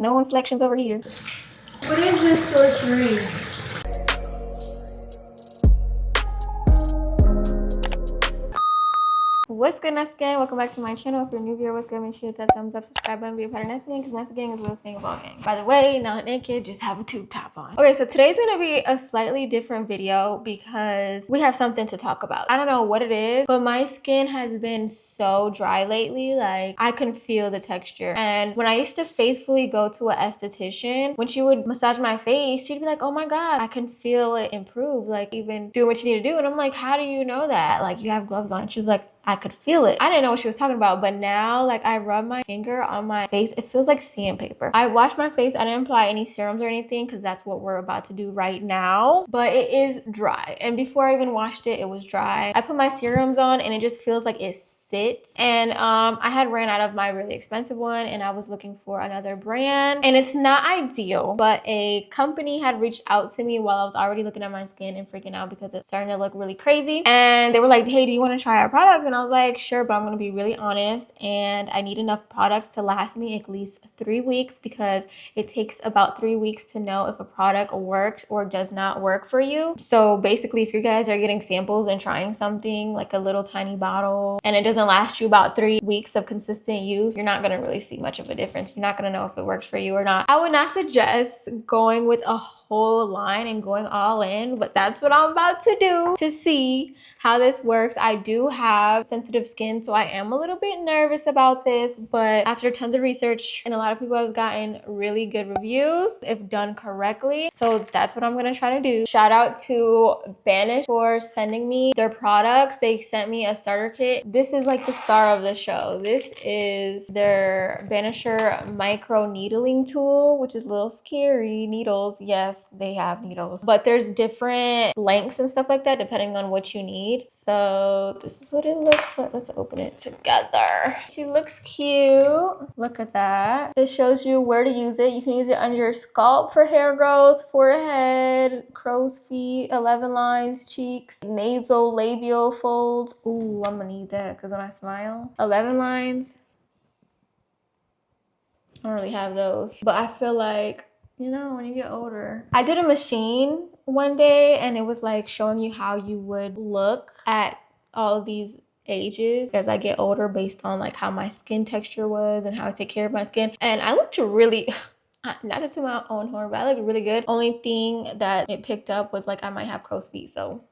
No inflections over here. What is this sorcery? What's good, Nessa Gang? Welcome back to my channel. If you're new here, what's good? Make sure you hit that thumbs up, subscribe button, be a part of Nessa Gang, because Nessa Gang is Nessa Gang of all gang. By the way, not naked, just have a tube top on. Okay, so today's gonna be a slightly different video because we have something to talk about. I don't know what it is, but my skin has been so dry lately. Like, I can feel the texture. And when I used to faithfully go to an esthetician, when she would massage my face, she'd be like, oh my God, I can feel it improve. Like, even doing what you need to do. And I'm like, how do you know that? Like, you have gloves on. She's like, I could feel it. I didn't know what she was talking about, but now, like, I rub my finger on my face, it feels like sandpaper. I wash my face. I didn't apply any serums or anything because that's what we're about to do right now, but it is dry. And before I even washed it, it was dry. I put my serums on and it just feels like it sits. And I had ran out of my really expensive one and I was looking for another brand, and it's not ideal, but a company had reached out to me while I was already looking at my skin and freaking out because it's starting to look really crazy. And they were like, hey, do you want to try our products? And I was like, sure, but I'm going to be really honest, and I need enough products to last me at least 3 weeks because it takes about 3 weeks to know if a product works or does not work for you. So basically, if you guys are getting samples and trying something like a little tiny bottle and it doesn't last you about 3 weeks of consistent use, you're not going to really see much of a difference. You're not going to know if it works for you or not. I would not suggest going with a whole line and going all in, but that's what I'm about to do to see how this works. I do have sensitive skin, so I am a little bit nervous about this, but after tons of research and a lot of people have gotten really good reviews if done correctly, so that's what I'm gonna try to do. Shout out to Banish for sending me their products. They sent me a starter kit. This is like the star of the show. This is their Banisher Microneedling tool, which is a little scary. Needles, yes, they have needles, but there's different lengths and stuff like that depending on what you need. So this is what it looks like. Let's open it together. She looks cute. Look at that. It shows you where to use it. You can use it under your scalp for hair growth, forehead, crow's feet, 11 lines, cheeks, nasal, labial folds. Ooh, I'm gonna need that because when I smile, 11 lines. I don't really have those, but I feel like, you know, when you get older. I did a machine one day and it was like showing you how you would look at all of these ages as I get older based on like how my skin texture was and how I take care of my skin. And I looked really, not to toot my own horn, but I looked really good. Only thing that it picked up was like I might have crow's feet, so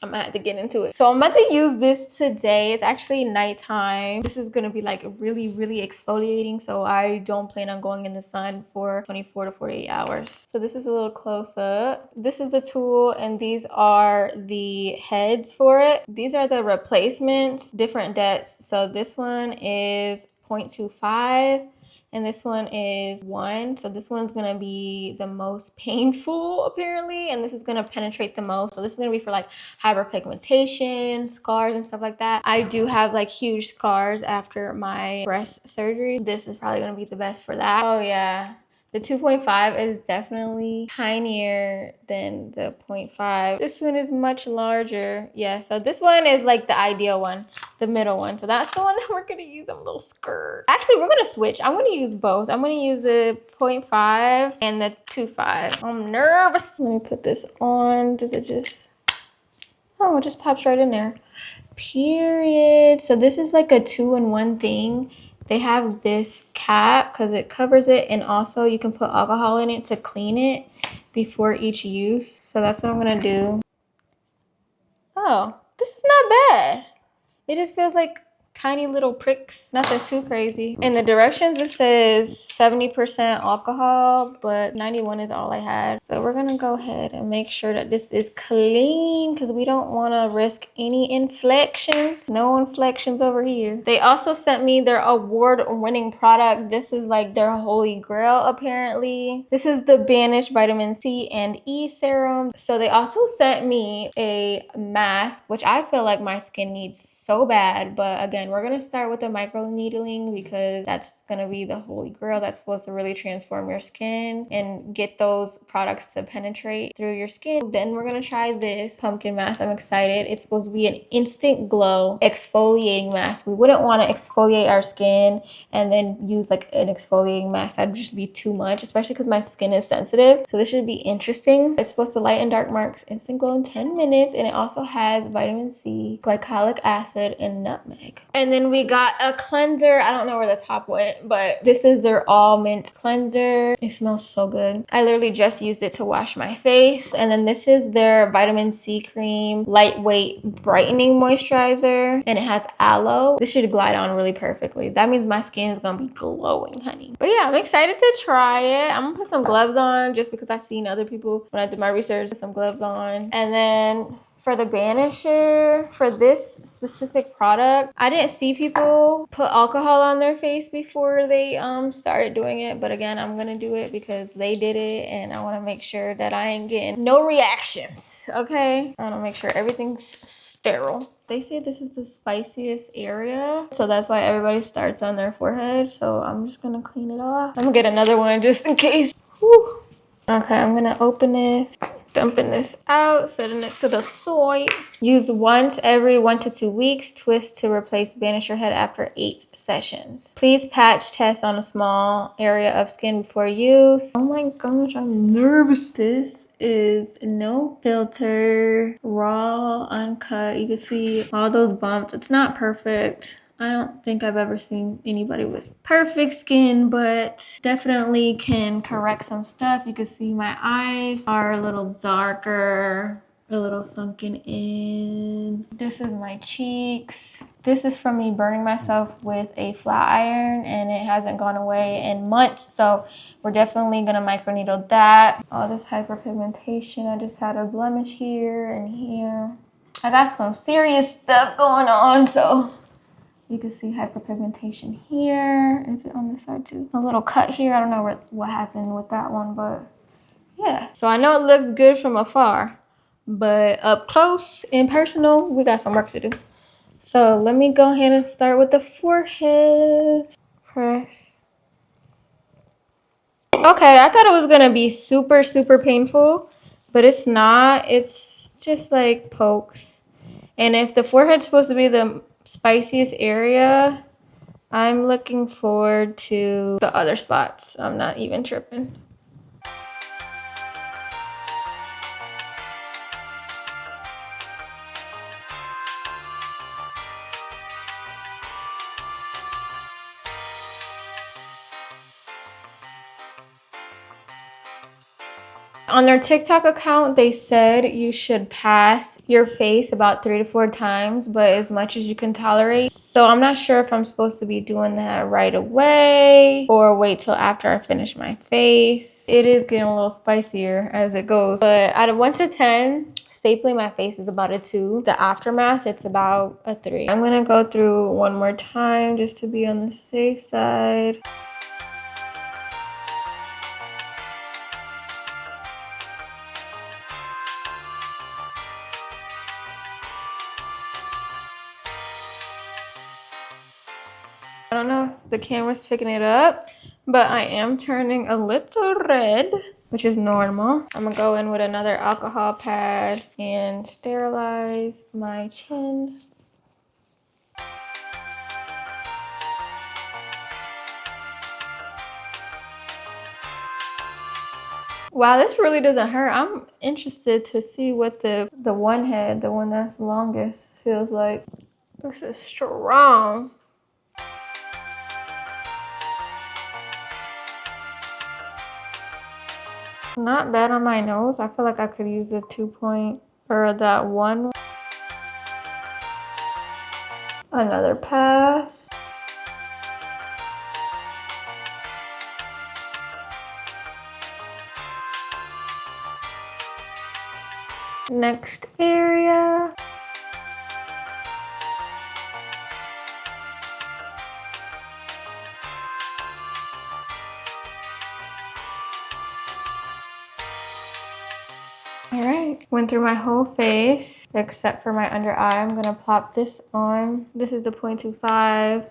I'm gonna have to get into it. So I'm about to use this today. It's actually nighttime. This is gonna be like really exfoliating, so I don't plan on going in the sun for 24 to 48 hours. So this is a little close up. This is the tool and these are the heads for it. These are the replacements, different depths. So this one is 0.25. and this one is 1. So this one's gonna be the most painful apparently, and this is gonna penetrate the most. So this is gonna be for like hyperpigmentation, scars and stuff like that. I do have like huge scars after my breast surgery. This is probably gonna be the best for that. Oh yeah. The 2.5 is definitely tinier than the 0.5. This one is much larger. Yeah, so this one is like the ideal one, the middle one. So that's the one that we're gonna use. I'm a little scared. Actually, we're gonna switch. I'm gonna use both. I'm gonna use the 0.5 and the 2.5. I'm nervous. Let me put this on. Does it just, oh, it just pops right in there. Period. So this is like a 2-in-1 thing. They have this cap because it covers it, and also you can put alcohol in it to clean it before each use. So that's what I'm gonna do. Oh, this is not bad. It just feels like tiny little pricks, nothing too crazy. In the directions it says 70% alcohol, but 91 is all I had. So we're gonna go ahead and make sure that this is clean because we don't want to risk any inflections. No inflections over here. They also sent me their award-winning product. This is like their holy grail apparently. This is the Banish vitamin C and E serum. So they also sent me a mask, which I feel like my skin needs so bad, but again, we're gonna start with the microneedling because that's gonna be the holy grail. That's supposed to really transform your skin and get those products to penetrate through your skin. Then we're gonna try this pumpkin mask. I'm excited. It's supposed to be an instant glow exfoliating mask. We wouldn't want to exfoliate our skin and then use like an exfoliating mask. That'd just be too much, especially because my skin is sensitive. So this should be interesting. It's supposed to lighten dark marks, instant glow in 10 minutes, and it also has vitamin C, glycolic acid, and nutmeg. And then we got a cleanser. I don't know where the top went, but this is their all mint cleanser. It smells so good. I literally just used it to wash my face. And then this is their vitamin C cream, lightweight brightening moisturizer, and it has aloe. This should glide on really perfectly. That means my skin is gonna be glowing, honey. But yeah, I'm excited to try it. I'm gonna put some gloves on just because I've seen other people when I did my research with some gloves on. And then for the Banisher, for this specific product, I didn't see people put alcohol on their face before they started doing it. But again, I'm gonna do it because they did it and I wanna make sure that I ain't getting no reactions, okay? I wanna make sure everything's sterile. They say this is the spiciest area, so that's why everybody starts on their forehead. So I'm just gonna clean it off. I'm gonna get another one just in case. Whew. Okay, I'm gonna open this, dumping this out, setting it to the side. Use once every 1 to 2 weeks. Twist to replace Banisher head after 8 sessions. Please patch test on a small area of skin before use. Oh my gosh, I'm nervous. This is no filter, raw, uncut. You can see all those bumps. It's not perfect. I don't think I've ever seen anybody with perfect skin, but definitely can correct some stuff. You can see my eyes are a little darker, a little sunken in. This is my cheeks. This is from me burning myself with a flat iron and it hasn't gone away in months. So we're definitely gonna microneedle that. All this hyperpigmentation. I just had a blemish here and here. I got some serious stuff going on, so you can see hyperpigmentation here. Is it on this side too? A little cut here. I don't know what happened with that one, but yeah. So I know it looks good from afar, but up close and personal, we got some work to do. So let me go ahead and start with the forehead. Press. Okay, I thought it was gonna be super, super painful, but it's not. It's just like pokes. And if the forehead's supposed to be the spiciest area, I'm looking forward to the other spots. I'm not even tripping. On their TikTok account, they said you should pass your face about 3 to 4 times, but as much as you can tolerate. So I'm not sure if I'm supposed to be doing that right away or wait till after I finish my face. It is getting a little spicier as it goes. But out of 1 to 10, stapling my face is about a 2. The aftermath, it's about a 3. I'm gonna go through one more time just to be on the safe side. I don't know if the camera's picking it up, but I am turning a little red, which is normal. I'm gonna go in with another alcohol pad and sterilize my chin. Wow, this really doesn't hurt. I'm interested to see what the one head, the one that's longest, feels like. This is strong. Not bad on my nose. I feel like I could use a 2-point or that one. Another pass. Next area. All right, went through my whole face except for my under eye. I'm gonna plop this on. This is a 0.25.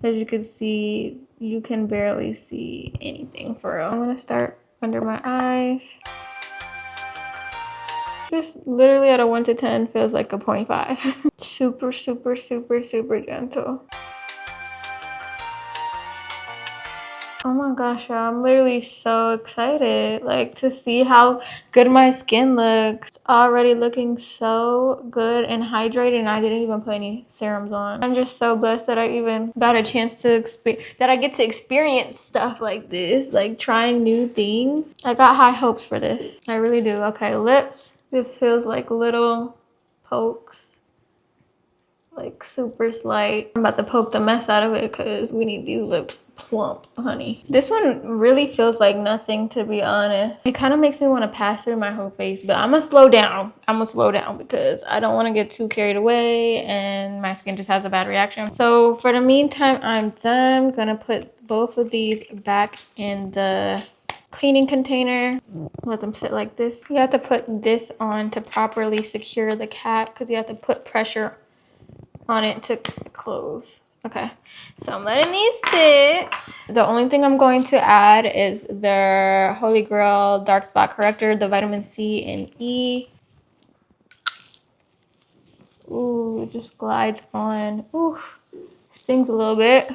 As you can see, you can barely see anything for real. I'm gonna start under my eyes. Just literally at a 1 to 10 feels like a 0.5. Super, super, super, super gentle. Oh my gosh, y'all, I'm literally so excited like to see how good my skin looks. It's already looking so good and hydrated, and I didn't even put any serums on. I'm just so blessed that I even got a chance to I get to experience stuff like this, like trying new things. I got high hopes for this. I really do. Okay, lips. This feels like little pokes. Like super slight. I'm about to poke the mess out of it because we need these lips plump, honey. This one really feels like nothing, to be honest. It kind of makes me want to pass through my whole face, but I'm gonna slow down. I'm gonna slow down because I don't want to get too carried away and my skin just has a bad reaction. So for the meantime, I'm done. I'm gonna put both of these back in the cleaning container. Let them sit like this. You have to put this on to properly secure the cap because you have to put pressure on it to close. Okay, so I'm letting these sit. The only thing I'm going to add is their Holy Grail Dark Spot Corrector, the vitamin C and E. Ooh, it just glides on. Ooh, stings a little bit.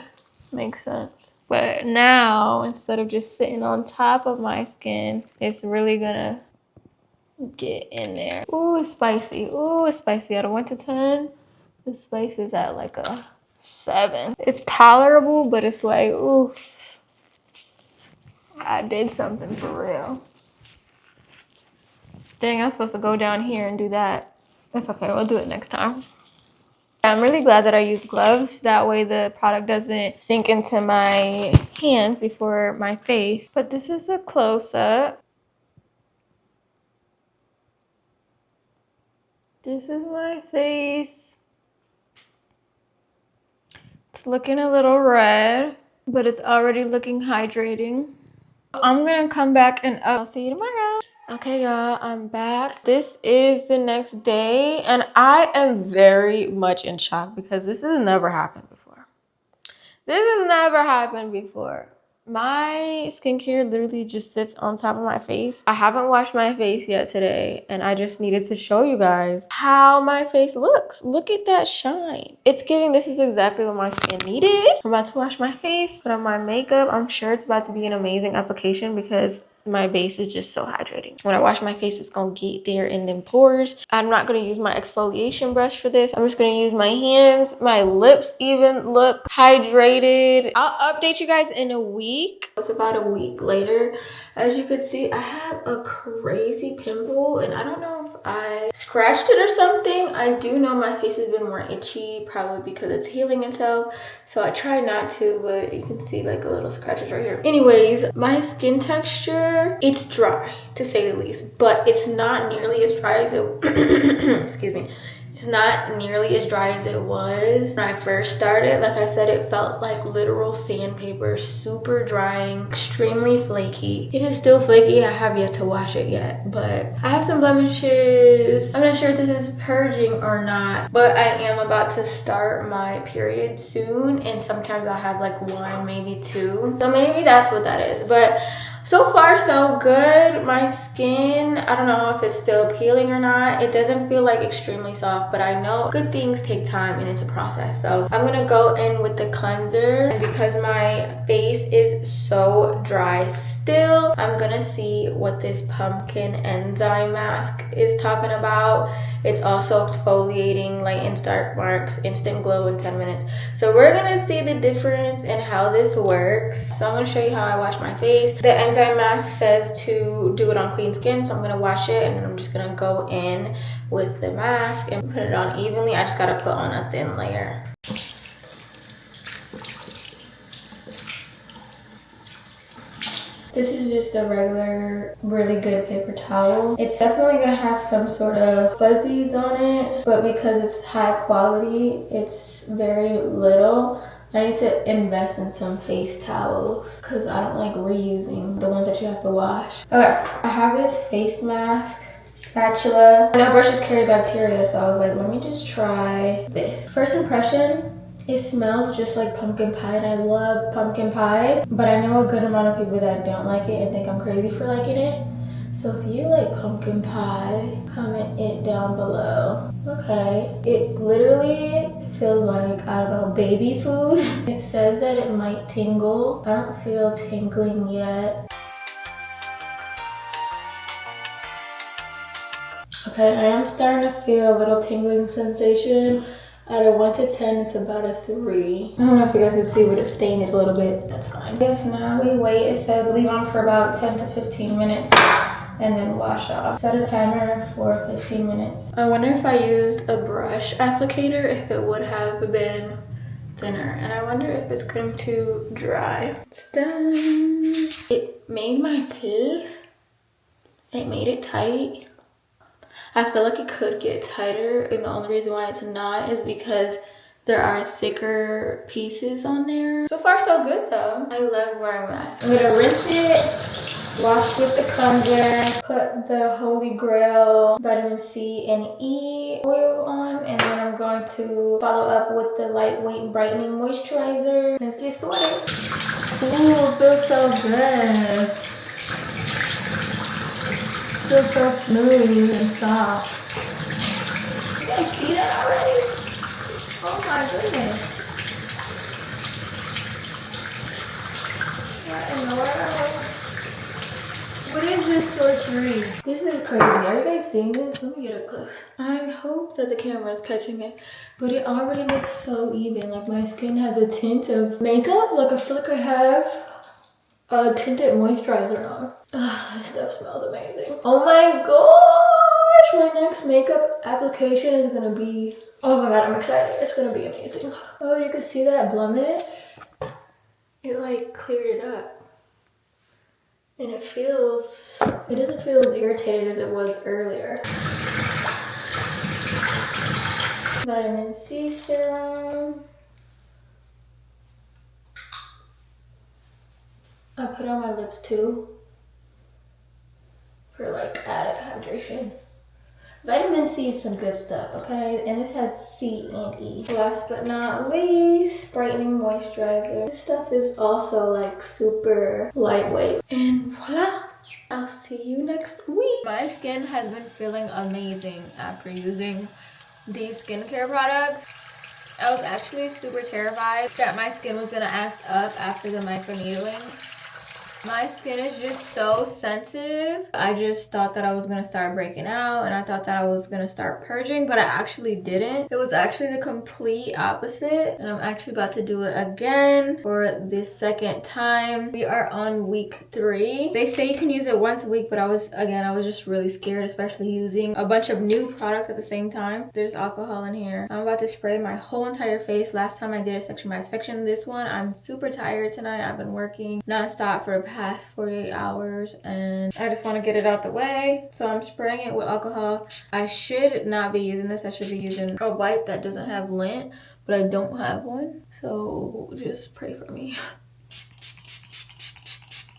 Makes sense. But now, instead of just sitting on top of my skin, it's really gonna get in there. Ooh, it's spicy. Ooh, it's spicy. Out of 1 to 10. The spice is at like a 7. It's tolerable, but it's like, oof, I did something for real. Dang, I'm supposed to go down here and do that. That's okay, we'll do it next time. I'm really glad that I use gloves. That way the product doesn't sink into my hands before my face. But this is a close-up. This is my face. It's looking a little red, but it's already looking hydrating. I'm gonna come back and I'll see you tomorrow. Okay, y'all, I'm back. This is the next day, and I am very much in shock because this has never happened before. This has never happened before. My skincare literally just sits on top of my face. I haven't washed my face yet today, and I just needed to show you guys how my face looks. Look at that shine. It's giving, this is exactly what my skin needed. I'm about to wash my face, put on my makeup. I'm sure it's about to be an amazing application because my base is just so hydrating. When I wash my face, it's gonna get there in them pores. I'm not gonna use my exfoliation brush for this. I'm just gonna use my hands. My lips even look hydrated. I'll update you guys in a week. It's about a week later. As you can see, I have a crazy pimple, and I don't know if I scratched it or something. I do know my face has been more itchy, probably because it's healing itself. So I try not to, but you can see like a little scratches right here. Anyways, my skin texture, it's dry to say the least, but it's not nearly as dry as it, excuse me. It's not nearly as dry as it was when I first started. Like I said, it felt like literal sandpaper, super drying, extremely flaky. It is still flaky. I have yet to wash it yet, but I have some blemishes. I'm not sure if this is purging or not, but I am about to start my period soon, and sometimes I'll have like 1, maybe 2. So maybe that's what that is, but so far so good. My skin, I don't know if it's still peeling or not. It doesn't feel like extremely soft, but I know good things take time and it's a process. So I'm gonna go in with the cleanser, and because my face is so dry still, I'm gonna see what this pumpkin enzyme mask is talking about. It's also exfoliating, lighten dark marks, instant glow in 10 minutes. So we're gonna see the difference in how this works. So I'm gonna show you how I wash my face. The enzyme mask says to do it on clean skin, so I'm gonna wash it, and then I'm just gonna go in with the mask and put it on evenly. I just gotta put on a thin layer. This is just a regular, really good paper towel. It's definitely gonna have some sort of fuzzies on it, but because it's high quality, it's very little. I need to invest in some face towels because I don't like reusing the ones that you have to wash. Okay, I have this face mask spatula. I know brushes carry bacteria, so I was like, let me just try this. First impression, it smells just like pumpkin pie, and I love pumpkin pie, but I know a good amount of people that don't like it and think I'm crazy for liking it. So if you like pumpkin pie, comment it down below. Okay, it literally feels like, I don't know, baby food. It says that it might tingle. I don't feel tingling yet. Okay, I am starting to feel a little tingling sensation. Out of 1 to 10, it's about a 3. I don't know if you guys can see, but it stained it a little bit. That's fine. Yes, now we wait. It says leave on for about 10 to 15 minutes and then wash off. Set a timer for 15 minutes. I wonder if I used a brush applicator, if it would have been thinner. And I wonder if it's going to dry. It's done. It made my face, it made it tight. I feel like it could get tighter, and the only reason why it's not is because there are thicker pieces on there. So far so good though. I love wearing masks. I'm gonna rinse it, wash with the cleanser, put the Holy Grail vitamin C and E oil on, and then I'm going to follow up with the lightweight brightening moisturizer. Let's get started. Ooh, it feels so good. Feels so smooth and soft. You guys see that already? Oh my goodness. What in the world? What is this sorcery? This is crazy. Are you guys seeing this? Let me get up close. I hope that the camera is catching it, but it already looks so even. Like my skin has a tint of makeup. Like I feel like I have a tinted moisturizer on. This stuff smells amazing. Oh my gosh! My next makeup application is gonna be, oh my god, I'm excited. It's gonna be amazing. Oh, you can see that blemish? It like cleared it up. And it doesn't feel as irritated as it was earlier. Vitamin C serum. I put on my lips too, for like added hydration. Vitamin C is some good stuff, okay? And this has C and E. Last but not least, brightening moisturizer. This stuff is also like super lightweight. And voila! I'll see you next week. My skin has been feeling amazing after using these skincare products. I was actually super terrified that my skin was gonna act up after the microneedling. My skin is just so sensitive. I just thought that I was gonna start breaking out, and I thought that I was gonna start purging, but I actually didn't. It was actually the complete opposite, and I'm actually about to do it again for the second time. We are on week 3. They say you can use it once a week, but I was just really scared, especially using a bunch of new products at the same time. There's alcohol in here. I'm about to spray my whole entire face. Last time I did it section by section. This one, I'm super tired tonight. I've been working nonstop for past 48 hours and I just want to get it out the way, so I'm spraying it with alcohol. I should not be using this. I should be using a wipe that doesn't have lint, but I don't have one, so just pray for me.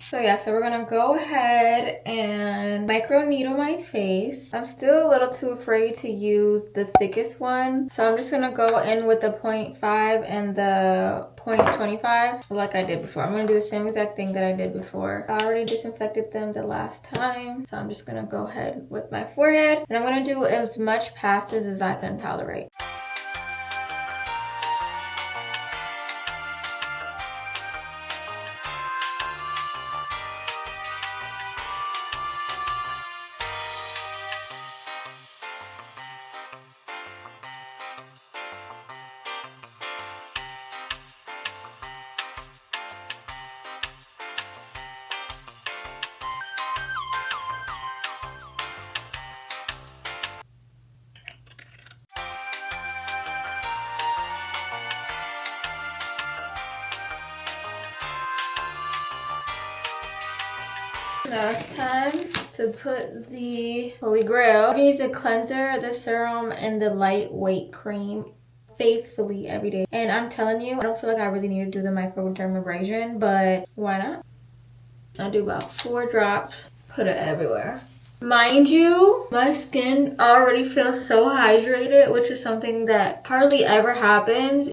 So yeah, so we're gonna go ahead and micro needle my face. I'm still a little too afraid to use the thickest one, so I'm just gonna go in with the 0.5 and the 0.25 like I did before. I'm gonna do the same exact thing that I did before. I already disinfected them the last time, so I'm just gonna go ahead with my forehead, and I'm gonna do as much passes as I can tolerate. Now it's time to put the Holy Grail. I'm using the cleanser, the serum, and the lightweight cream faithfully every day. And I'm telling you, I don't feel like I really need to do the microdermabrasion, but why not? I do about 4 drops, put it everywhere. Mind you, my skin already feels so hydrated, which is something that hardly ever happens.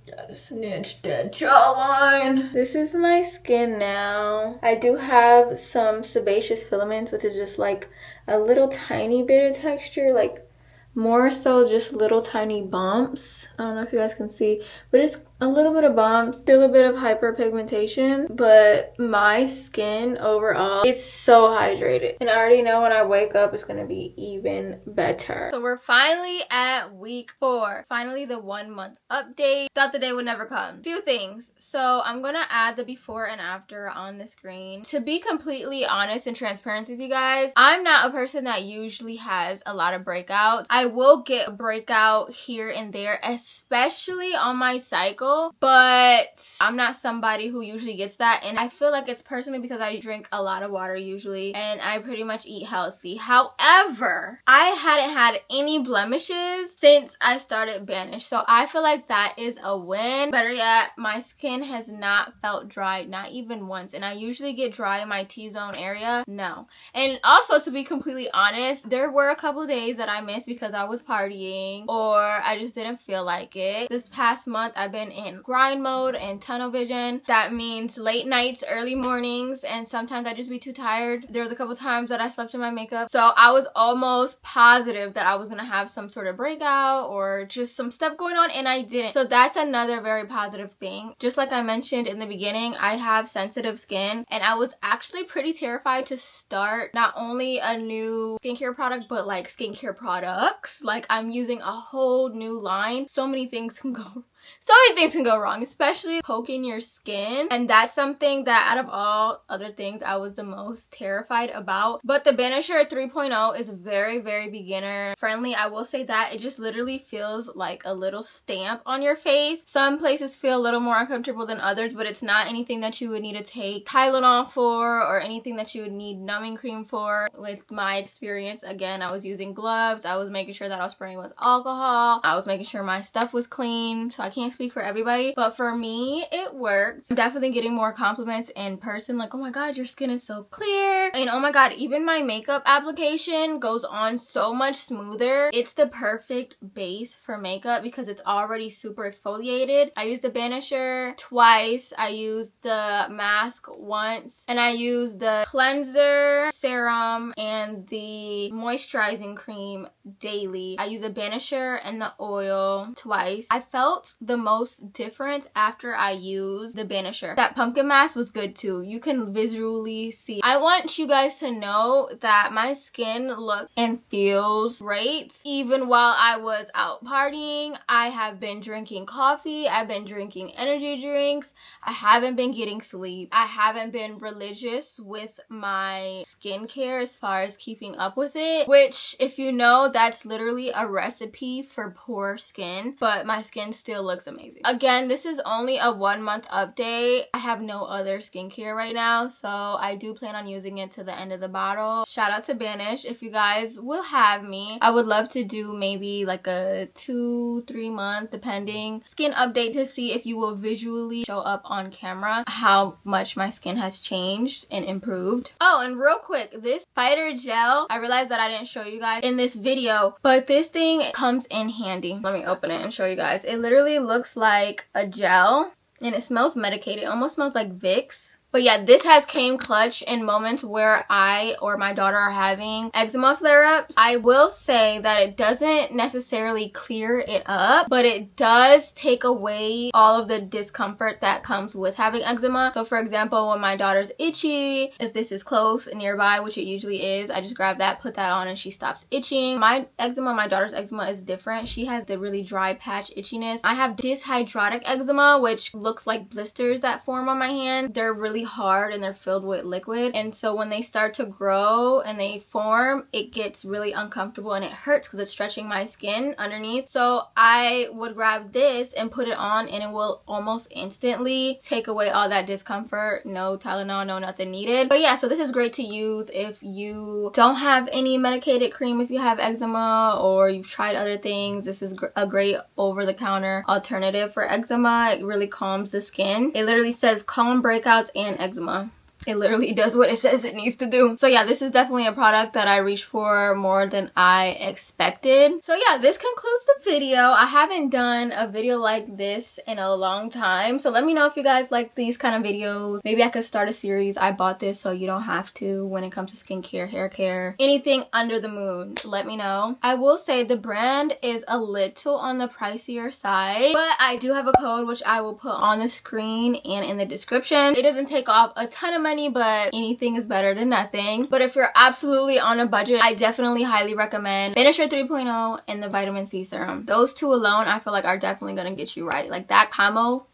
Gotta snitch that jawline. This is my skin now. I do have some sebaceous filaments, which is just like a little tiny bit of texture, like more so just little tiny bumps. I don't know if you guys can see, but it's a little bit of bumps, still a bit of hyperpigmentation, but my skin overall is so hydrated. And I already know when I wake up, it's gonna be even better. So we're finally at week 4. Finally, the 1 month update. Thought the day would never come. Few things. So I'm gonna add the before and after on the screen. To be completely honest and transparent with you guys, I'm not a person that usually has a lot of breakouts. I will get a breakout here and there, especially on my cycle, but I'm not somebody who usually gets that, and I feel like it's personally because I drink a lot of water usually and I pretty much eat healthy. However, I hadn't had any blemishes since I started Banish, so I feel like that is a win. Better yet, my skin has not felt dry, not even once, and I usually get dry in my T-zone area. No. And also, to be completely honest, there were a couple days that I missed because I was partying or I just didn't feel like it. This past month I've been in grind mode and tunnel vision. That means late nights, early mornings, and sometimes I just be too tired. There was a couple times that I slept in my makeup, so I was almost positive that I was gonna have some sort of breakout or just some stuff going on, and I didn't. So that's another very positive thing. Just like I mentioned in the beginning, I have sensitive skin, and I was actually pretty terrified to start not only a new skincare product, but like skincare products. Like, I'm using a whole new line. So many things can go wrong, especially poking your skin, and that's something that out of all other things I was the most terrified about. But the Banisher 3.0 is very, very beginner friendly. I will say that it just literally feels like a little stamp on your face. Some places feel a little more uncomfortable than others, but it's not anything that you would need to take Tylenol for or anything that you would need numbing cream for. With my experience, again, I was using gloves, I was making sure that I was spraying with alcohol, I was making sure my stuff was clean, so I can't speak for everybody, but for me it worked. I'm definitely getting more compliments in person, like, oh my god, your skin is so clear, and oh my god, even my makeup application goes on so much smoother. It's the perfect base for makeup because it's already super exfoliated. I used the Banisher twice, I used the mask once, and I used the cleanser, serum, and the moisturizing cream daily. I used the Banisher and the oil twice. I felt the most difference after I used the Banisher. That pumpkin mask was good too. You can visually see. I want you guys to know that my skin looks and feels great. Even while I was out partying, I have been drinking coffee, I've been drinking energy drinks, I haven't been getting sleep, I haven't been religious with my skincare as far as keeping up with it, which, if you know, that's literally a recipe for poor skin, but my skin still looks amazing. Again, this is only a 1 month update. I have no other skincare right now, so I do plan on using it to the end of the bottle. Shout out to Banish. If you guys will have me, I would love to do maybe like a 2-3 month, depending, skin update to see if you will visually show up on camera how much my skin has changed and improved. Oh, and real quick, this spider gel, I realized that I didn't show you guys in this video, but this thing comes in handy. Let me open it and show you guys. It literally looks like a gel and it smells medicated. It almost smells like Vicks. But yeah, this has came clutch in moments where I or my daughter are having eczema flare-ups. I will say that it doesn't necessarily clear it up, but it does take away all of the discomfort that comes with having eczema. So for example, when my daughter's itchy, if this is close and nearby, which it usually is, I just grab that, put that on, and she stops itching. My daughter's eczema is different. She has the really dry patch itchiness. I have dyshydrotic eczema, which looks like blisters that form on my hand. They're really hard and they're filled with liquid, and so when they start to grow and they form, it gets really uncomfortable and it hurts because it's stretching my skin underneath. So I would grab this and put it on, and it will almost instantly take away all that discomfort. No Tylenol, no nothing needed. But yeah, so this is great to use if you don't have any medicated cream, if you have eczema or you've tried other things. This is a great over-the-counter alternative for eczema. It really calms the skin. It literally says calm breakouts and eczema. It literally does what it says it needs to do. So yeah, this is definitely a product that I reached for more than I expected. So yeah, this concludes the video. I haven't done a video like this in a long time. So let me know if you guys like these kind of videos. Maybe I could start a series. I bought this so you don't have to when it comes to skincare, hair care, anything under the moon. Let me know. I will say the brand is a little on the pricier side, but I do have a code which I will put on the screen and in the description. It doesn't take off a ton of money, but anything is better than nothing. But if you're absolutely on a budget, I definitely highly recommend Banisher 3.0 and the vitamin C serum. Those two alone I feel like are definitely gonna get you right. Like that combo,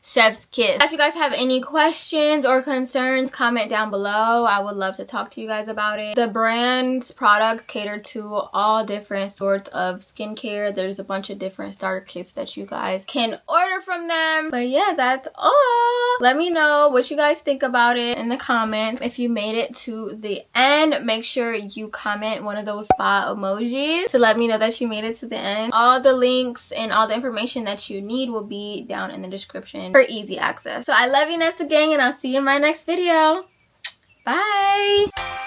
chef's kiss. If you guys have any questions or concerns, comment down below. I would love to talk to you guys about it. The brand's products cater to all different sorts of skincare. There's a bunch of different starter kits that you guys can order from them. But yeah, that's all. Let me know what you guys think about it in the comments. If you made it to the end, make sure you comment one of those spa emojis to let me know that you made it to the end. All the links and all the information that you need will be down in the description for easy access. So I love you, Nessa gang, and I'll see you in my next video. Bye.